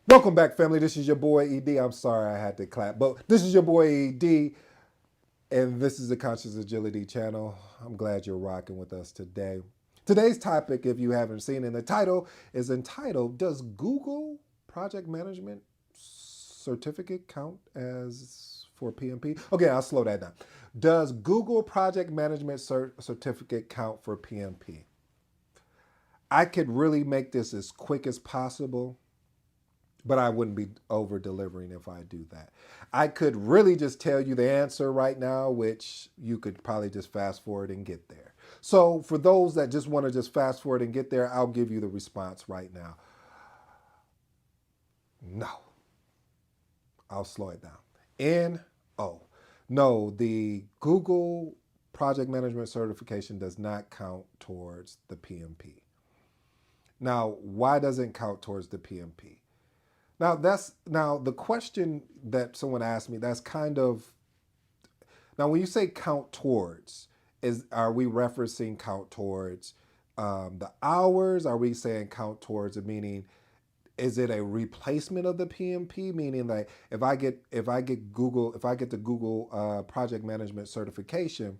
Welcome back, family. This is your boy ED. I'm sorry I had to clap, but this is your boy ED, and this is the Conscious Agility channel. I'm glad you're rocking with us today. Today's topic, if you haven't seen in the title, is entitled Does Google Project Management Certificate count as for PMP? Okay, I'll slow that down. Does Google Project Management Certificate count for PMP? I could really make this as quick as possible, but I wouldn't be over delivering if I do that. I could really just tell you the answer right now, which you could probably just fast forward and get there. So for those that just want to just fast forward and get there, I'll give you the response right now. No, I'll slow it down. No. No, the Google Project Management Certification does not count towards the PMP. Now, why doesn't it count towards the PMP? Now the question that someone asked me, that's kind of, now when you say count towards, are we referencing count towards the hours? Are we saying count towards it, meaning is it a replacement of the PMP? Meaning like if I get the Google project management certification,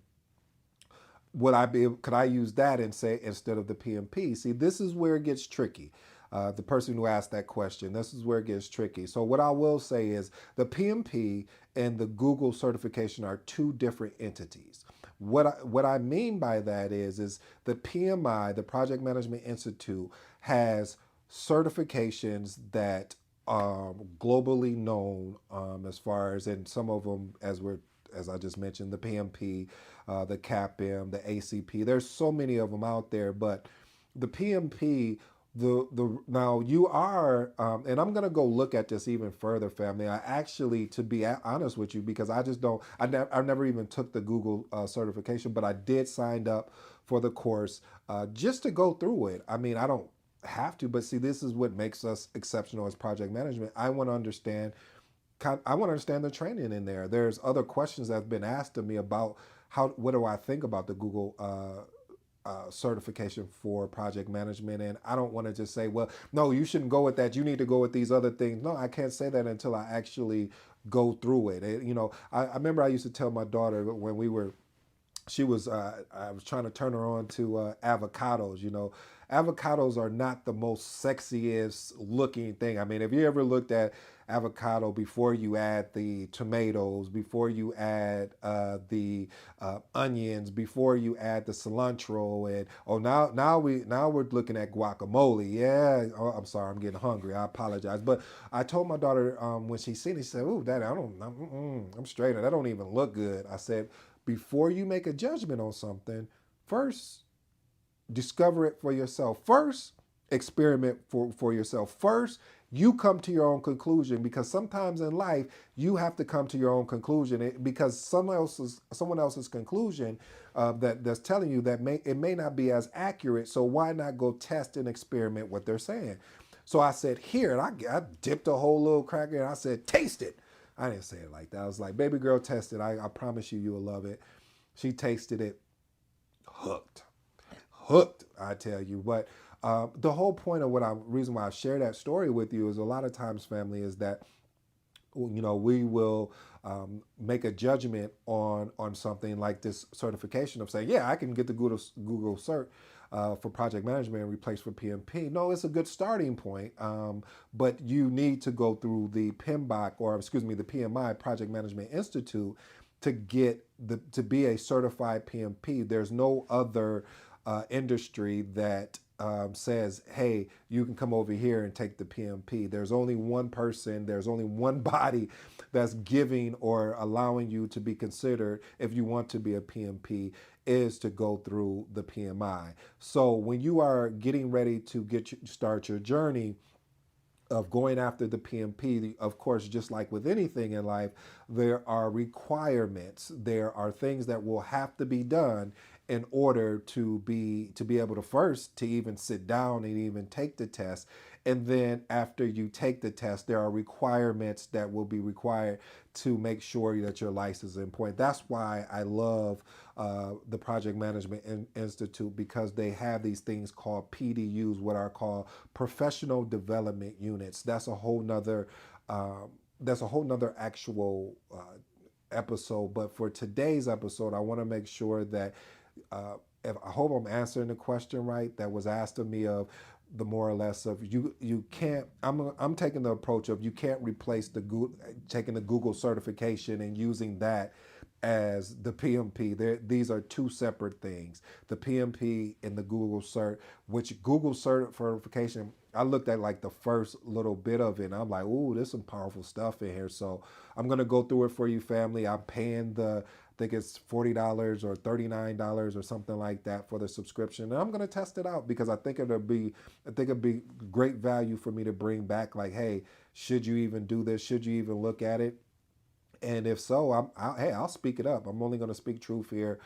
could I use that and say instead of the PMP? See, this is where it gets tricky. The person who asked that question, this is where it gets tricky. So what I will say is the PMP and the Google certification are two different entities. What I mean by that is the PMI, the Project Management Institute, has certifications that globally known, as far as, and some of them, as I just mentioned, the PMP, the CAPM, the ACP. There's so many of them out there, but the PMP, the now you are, and I'm gonna go look at this even further, family. I actually, to be honest with you, because I just don't, I never even took the Google certification, but I did sign up for the course just to go through it. I mean, I don't have to, but see, this is what makes us exceptional as project management. I want to understand the training in there. There's other questions that have been asked of me about what do I think about the Google certification for project management, and I don't want to just say, well, no, you shouldn't go with that. You need to go with these other things. No, I can't say that until I actually go through it. I remember I used to tell my daughter when I was trying to turn her on to avocados. Avocados are not the most sexiest looking thing. I mean, if you ever looked at avocado before you add the tomatoes, before you add the onions, before you add the cilantro, and now we're looking at guacamole. Yeah, oh, I'm sorry, I'm getting hungry. I apologize, but I told my daughter when she seen it, she said, "Ooh, Daddy, I'm straight. That don't even look good." I said, before you make a judgment on something, first discover it for yourself. First, experiment for yourself. First, you come to your own conclusion, because sometimes in life you have to come to your own conclusion, because someone else's conclusion that's telling you that it may not be as accurate. So why not go test and experiment what they're saying? So I said, here, and I dipped a whole little cracker and I said, taste it. I didn't say it like that. I was like, baby girl, test it. I promise you will love it. She tasted it, hooked. Hooked, I tell you. But the whole point of reason why I share that story with you is, a lot of times, family, is that we will make a judgment on something like this certification of saying, yeah, I can get the Google cert for project management and replace for PMP. No, it's a good starting point, but you need to go through the PMBOK, or excuse me, the PMI, Project Management Institute, to be a certified PMP. There's no other industry that says, hey, you can come over here and take the PMP. There's only one person, there's only one body that's giving or allowing you to be considered, if you want to be a PMP, is to go through the PMI. So when you are getting ready to start your journey of going after the PMP, of course, just like with anything in life, there are requirements. There are things that will have to be done in order to be able to first to even sit down and even take the test. And then after you take the test, there are requirements that will be required to make sure that your license is in point. That's why I love the Project Management Institute, because they have these things called PDUs, what are called professional development units. That's a whole nother actual episode. But for today's episode, I want to make sure that uh, if I hope I'm answering the question right that was asked of me, of the more or less of you can't, I'm taking the approach of you can't replace the Google, taking the Google certification and using that as the PMP. These are two separate things. The PMP and the Google cert, which Google certification, I looked at like the first little bit of it and I'm like, ooh, there's some powerful stuff in here. So I'm gonna go through it for you, family. I'm paying I think it's $40 or $39 or something like that for the subscription. And I'm gonna test it out because I think it'd be great value for me to bring back. Like, hey, should you even do this? Should you even look at it? And if so, hey, I'll speak it up. I'm only going to speak truth here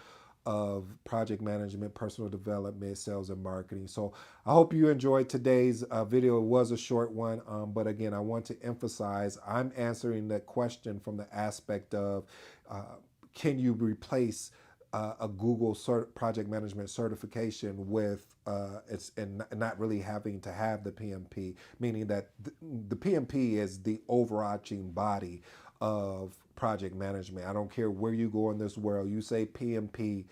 of project management, personal development, sales, and marketing. So I hope you enjoyed today's video. It was a short one, but again, I want to emphasize I'm answering the question from the aspect of can you replace a Google project management certification with it's and not really having to have the PMP, meaning that the PMP is the overarching body of project management. I don't care where you go in this world. You say PMP,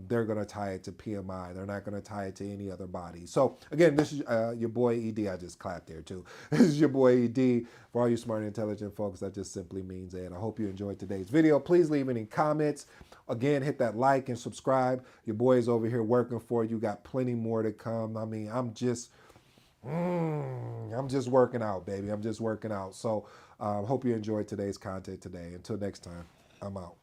they're going to tie it to PMI. They're not going to tie it to any other body. So again, this is your boy ED. I just clapped there too. This is your boy ED. For all you smart and intelligent folks, that just simply means Ed. I hope you enjoyed today's video. Please leave any comments. Again, hit that like and subscribe. Your boy is over here working for you. Got plenty more to come. I mean, I'm just working out, baby. I'm just working out. So hope you enjoyed today's content today. Until next time, I'm out.